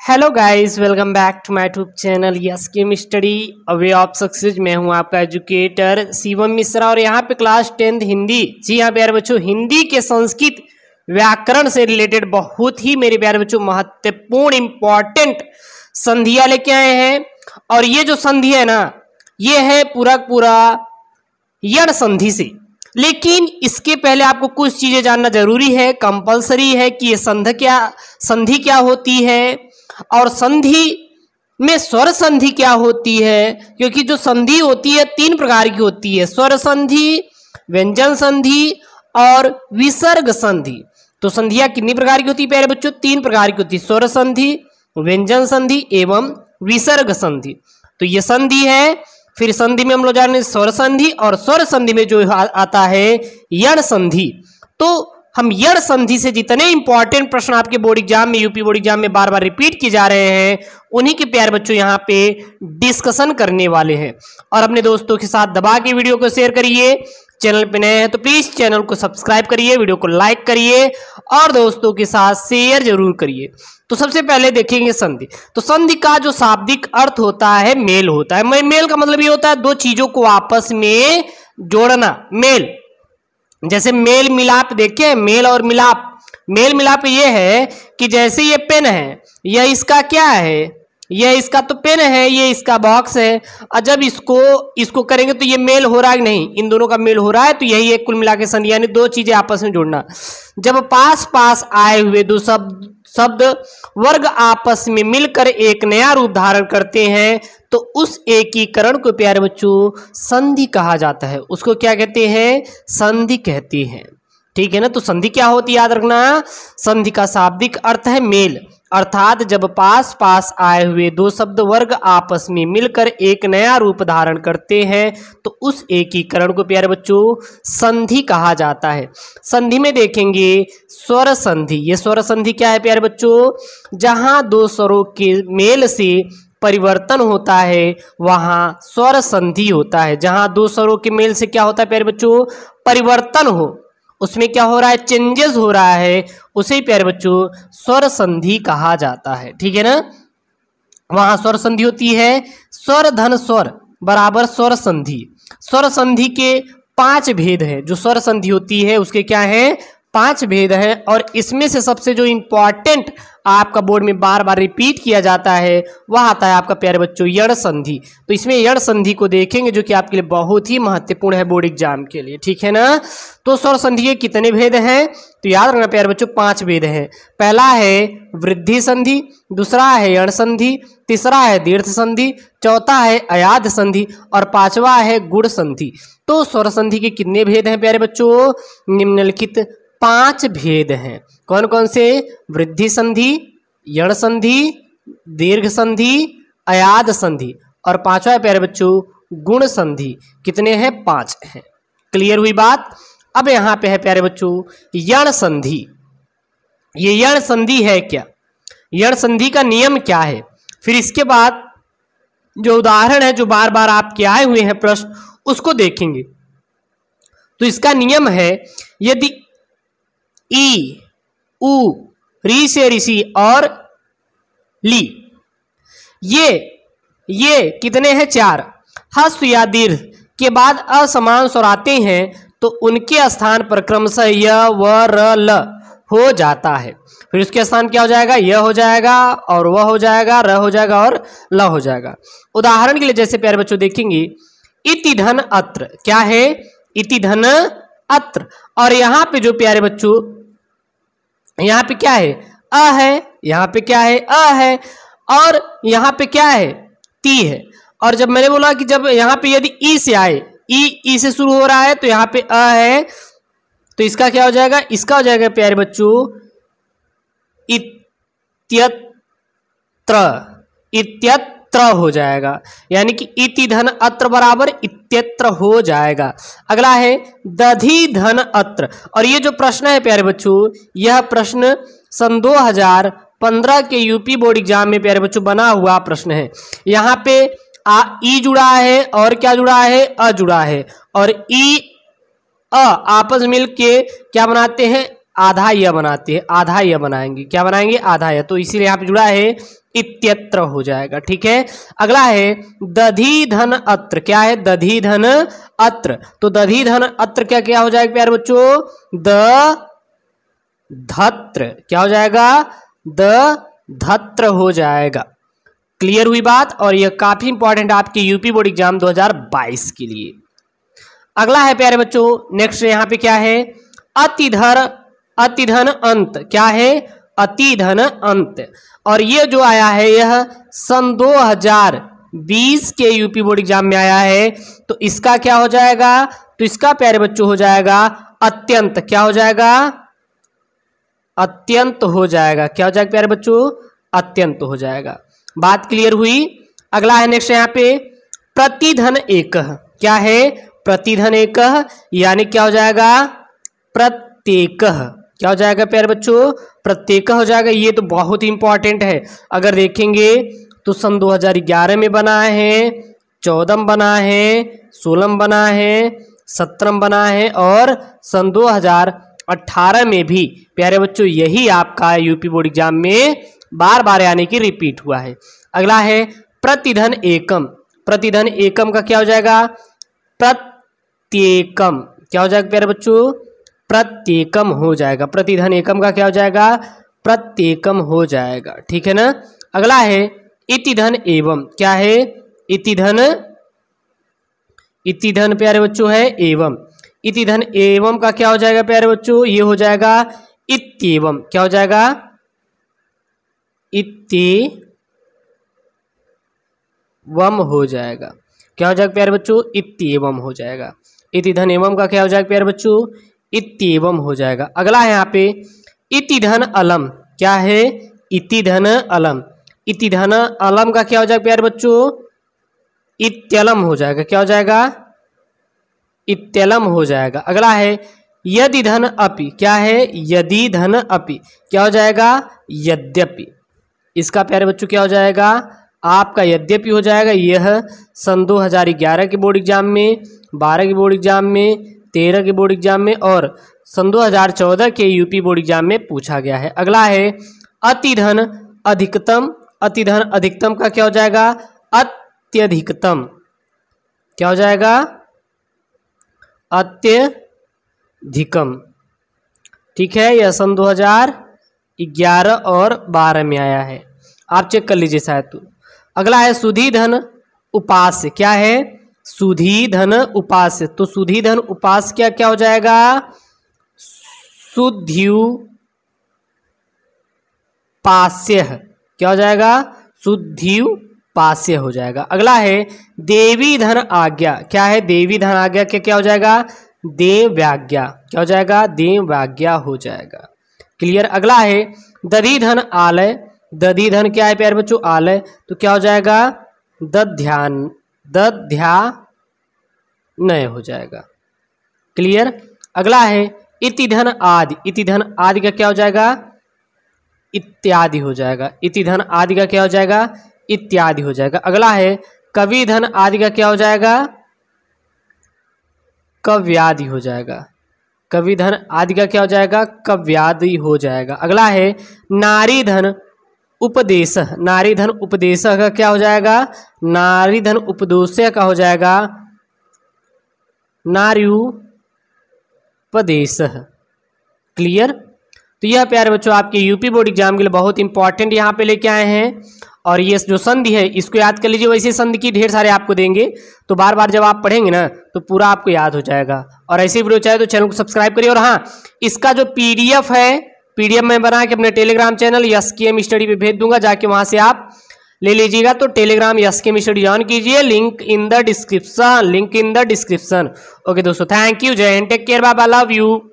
Hello guys, welcome back to my YouTube channel S KM study a way of success. मैं हूं आपका educator Shivam Mishra और यहाँ पे क्लास 10th हिंदी। जी हाँ प्यारे बच्चों, हिंदी के संस्कृत व्याकरण से रिलेटेड बहुत ही मेरे प्यारे बच्चों महत्वपूर्ण इंपॉर्टेंट संधियां लेके आए हैं। और ये जो संधि है ना, ये है पूरा यण संधि से। लेकिन इसके पहले आपको कुछ चीजें जानना जरूरी है, कंपलसरी है कि ये संधि क्या होती है और संधि में स्वर संधि क्या होती है। क्योंकि जो संधि होती है 3 प्रकार की होती है, स्वर संधि, व्यंजन संधि और विसर्ग संधि। तो संधियां कितनी प्रकार की होती है प्यारे बच्चों? 3 प्रकार की होती है, स्वर संधि, व्यंजन संधि एवं विसर्ग संधि। तो ये संधि है। फिर संधि में हम लोग जाने स्वर संधि, और स्वर संधि में जो आता है यण संधि। तो हम यण संधि से जितने इंपॉर्टेंट प्रश्न आपके बोर्ड एग्जाम में, यूपी बोर्ड एग्जाम में बार बार रिपीट किए जा रहे हैं, उन्हीं के प्यारे बच्चों यहाँ पे डिस्कशन करने वाले हैं। और अपने दोस्तों के साथ दबा के वीडियो को शेयर करिए। चैनल पे नए हैं तो प्लीज चैनल को सब्सक्राइब करिए, वीडियो को लाइक करिए और दोस्तों के साथ शेयर जरूर करिए। तो सबसे पहले देखेंगे संधि। तो संधि का जो शाब्दिक अर्थ होता है मेल होता है। मेल का मतलब ये होता है 2 चीजों को आपस में जोड़ना, मेल। जैसे मेल मिलाप देखे, मेल और मिलाप। मेल मिलाप ये है कि जैसे ये पेन है, यह इसका क्या है, यह इसका तो पेन है, ये इसका बॉक्स है। और जब इसको करेंगे तो ये मेल हो रहा है नहीं, इन दोनों का मेल हो रहा है। तो यही एक कुल मिला के संधि, यानी 2 चीजें आपस में जोड़ना। जब पास पास आए हुए 2 शब्द वर्ग आपस में मिलकर एक नया रूप धारण करते हैं तो उस एकीकरण को प्यारे बच्चों संधि कहा जाता है। उसको क्या कहते हैं? संधि कहते हैं। ठीक है ना। तो संधि क्या होती है याद रखना। संधि का शाब्दिक अर्थ है मेल, अर्थात जब पास पास आए हुए 2 शब्द वर्ग आपस में मिलकर एक नया रूप धारण करते हैं तो उस एकीकरण को प्यारे बच्चों संधि कहा जाता है। संधि में देखेंगे स्वर संधि। ये स्वर संधि क्या है प्यारे बच्चों? जहां 2 स्वरों के मेल से परिवर्तन होता है वहां स्वर संधि होता है। जहां 2 स्वरों के मेल से क्या होता है प्यारे बच्चों? परिवर्तन हो, उसमें क्या हो रहा है? चेंजेस हो रहा है, उसे प्यारे बच्चों स्वर संधि कहा जाता है। ठीक है ना। वहां स्वर संधि होती है। स्वर धन स्वर बराबर स्वर संधि। स्वर संधि के 5 भेद हैं। जो स्वर संधि होती है उसके क्या है? 5 भेद हैं। और इसमें से सबसे जो इंपॉर्टेंट आपका बोर्ड में बार बार रिपीट किया जाता है वह आता है आपका प्यारे बच्चों यण संधि। तो इसमें यण संधि को देखेंगे जो कि आपके लिए बहुत ही महत्वपूर्ण है बोर्ड एग्जाम के लिए। ठीक है ना। तो स्वर संधि के कितने भेद हैं? तो याद रखना प्यारे बच्चों 5 भेद हैं। पहला है वृद्धि संधि, दूसरा है यण संधि, तीसरा है दीर्घ संधि, चौथा है अयाध संधि और 5वां है गुण संधि। तो स्वर संधि के कितने भेद हैं प्यारे बच्चों? निम्नलिखित 5 भेद हैं। कौन कौन से? वृद्धि संधि, यण संधि, दीर्घ संधि, अयाध संधि और 5वां प्यारे बच्चों गुण संधि। कितने हैं? 5 हैं। क्लियर हुई बात। अब यहां पे है प्यारे बच्चों यण संधि। ये यण संधि है क्या? यण संधि का नियम क्या है? फिर इसके बाद जो उदाहरण है जो बार बार आपके आए हुए हैं प्रश्न, उसको देखेंगे। तो इसका नियम है, यदि ई, उ, री से ऋषि और ली, ये कितने हैं? 4। हस्व या दीर्घ के बाद असमान स्वर आते हैं तो उनके स्थान पर क्रमशः य, व, र, ल हो जाता है। फिर उसके स्थान क्या हो जाएगा? य हो जाएगा और वह हो जाएगा, र हो जाएगा और ल हो जाएगा। उदाहरण के लिए जैसे प्यारे बच्चों देखेंगे इति धन अत्र। क्या है? इति धन अत्र। और यहाँ पे जो प्यारे बच्चों यहाँ पे क्या है? अ है। यहाँ पे क्या है? अ है। और यहाँ पे क्या है? ती है। और जब मैंने बोला कि जब यहाँ पे यदि ई से आए, ई से शुरू हो रहा है तो यहाँ पे अ है, तो इसका क्या हो जाएगा? इसका हो जाएगा प्यारे बच्चों इत्यत्र। इत्यत्र हो जाएगा, यानी कि इति धन अत्र बराबर इत्यत्र हो जाएगा। अगला है दधि धन अत्र। और ये जो प्रश्न है प्यारे बच्चों, यह प्रश्न सन 2015 के यूपी बोर्ड एग्जाम में प्यारे बच्चों बना हुआ प्रश्न है। यहाँ पे ई जुड़ा है और क्या जुड़ा है? अ जुड़ा है। और ई अ आपस मिल के क्या बनाते हैं? आधा य बनाते हैं। आधा य बनाएंगे। क्या बनाएंगे? आधा य। तो इसीलिए यहाँ पे जुड़ा है इत्यत्र हो जाएगा। ठीक है, अगला है दधि धन अत्र। क्या है? दधि धन अत्र। तो दधि धन अत्र क्या क्या हो जाएगा प्यारे बच्चों? द धत्र। क्या हो जाएगा? द धत्र हो जाएगा। क्लियर हुई बात? और यह काफी इंपॉर्टेंट आपके यूपी बोर्ड एग्जाम 2022 के लिए। अगला है प्यारे बच्चों, नेक्स्ट यहाँ पे क्या है? अतिधन अंत। क्या है? अतिधन अंत। और ये जो आया है यह सन 2020 के यूपी बोर्ड एग्जाम में आया है। तो इसका क्या हो जाएगा? तो इसका प्यारे बच्चों हो जाएगा अत्यंत। क्या हो जाएगा? अत्यंत हो जाएगा। क्या हो जाएगा प्यारे बच्चों? अत्यंत हो जाएगा। बात क्लियर हुई? अगला है नेक्स्ट यहाँ पे प्रतिधन एकः। क्या है? प्रतिधन एकः यानी क्या हो जाएगा? प्रत्येकः। क्या हो जाएगा प्यारे बच्चों? प्रत्येकः हो जाएगा। ये तो बहुत ही इंपॉर्टेंट है। अगर देखेंगे तो सन 2011 में बना है, 14 में बना है, 16 में बना है, 17 में बना है और सन 2018 में भी प्यारे बच्चों यही आपका यूपी बोर्ड एग्जाम में बार बार यानी कि रिपीट हुआ है। अगला है प्रतिधन एकम। प्रतिधन एकम का क्या हो जाएगा? प्रत्येकम। क्या हो जाएगा प्यारे बच्चों? प्रत्येकम हो जाएगा। प्रतिधन एकम का क्या हो जाएगा? प्रत्येकम हो जाएगा। ठीक है ना। अगला है इतिधन एवं। क्या है? इतिधन। इतिधन प्यारे बच्चों है एवं। इतिधन एवं का क्या हो जाएगा प्यारे बच्चों? ये हो जाएगा इत्येवम। क्या हो जाएगा? इत्येवम हो जाएगा। क्या हो जाएगा प्यारे बच्चों? इत्येवम हो जाएगा। इतिधन एवं का क्या हो जाएगा प्यारे बच्चों? इत्येवम हो जाएगा। अगला है यहाँ पे इतिधन अलम। क्या है? इतिधन अलम। इतिधन अलम का क्या हो जाएगा प्यारे बच्चों? इत्यलम हो जाएगा। क्या हो जाएगा? इत्यलम हो जाएगा। अगला है यदि धन अपि। क्या है? यदि धन अपि। क्या हो जाएगा? यद्यपि। इसका प्यारे बच्चों क्या हो जाएगा? आपका यद्यपि हो जाएगा। यह सन 2011 के बोर्ड एग्जाम में, 12 के बोर्ड एग्जाम में, 13 के बोर्ड एग्जाम में और सन 2014 के यूपी बोर्ड एग्जाम में पूछा गया है। अगला है अतिधन अधिकतम। अतिधन अधिकतम का क्या हो जाएगा? अत्यधिकतम। क्या हो जाएगा? अत्यधिकम। ठीक है, यह सन 2011 और 12 में आया है। आप चेक कर लीजिए शायद तो। अगला है सुधी धन उपास्य। क्या है? सुधी धन उपास्य। तो सुधी धन उपास्य क्या क्या हो जाएगा? सुध्युपास्य। क्या हो जाएगा? सुध्युपास्य हो जाएगा। अगला है देवी धन आज्ञा। क्या है? देवी धन आज्ञा क्या क्या हो जाएगा? देवव्याज्ञा। क्या हो जाएगा? देवव्याज्ञा हो जाएगा। क्लियर। अगला है दधि धन आलय। दधि धन क्या है प्यारे बच्चों? आलय। तो क्या हो जाएगा? दध्यानय हो जाएगा। क्लियर। अगला है इतिधन आदि। इतिधन आदि का क्या हो जाएगा? इत्यादि हो जाएगा। इतिधन आदि का क्या हो जाएगा? इत्यादि हो जाएगा। अगला है कवि धन आदि का क्या हो जाएगा? कव्यादि हो जाएगा। कवि धन आदि का क्या हो जाएगा? कव्यादि हो जाएगा। अगला है नारी धन उपदेश। नारी धन उपदेश का क्या हो जाएगा? नारी धन उपदेश का हो जाएगा नार्युपदेश। क्लियर। तो यह प्यारे बच्चों आपके यूपी बोर्ड एग्जाम के लिए बहुत इंपॉर्टेंट यहाँ पे लेके आए हैं। और ये जो संधि है इसको याद कर लीजिए। वैसे संधि की ढेर सारे आपको देंगे, तो बार बार जब आप पढ़ेंगे ना तो पूरा आपको याद हो जाएगा। और ऐसी वीडियो चाहे तो चैनल को सब्सक्राइब करिए। और हाँ, इसका जो पीडीएफ है, पीडीएफ में बना के अपने टेलीग्राम चैनल एसकेएम स्टडी पे भेज दूंगा, जाके वहां से आप ले लीजिएगा। तो टेलीग्राम एसकेएम स्टडी ज्वाइन कीजिए, link in the description. Link in the description. Okay दोस्तों, थैंक यू, जय हिंद, take care, bye bye, love you.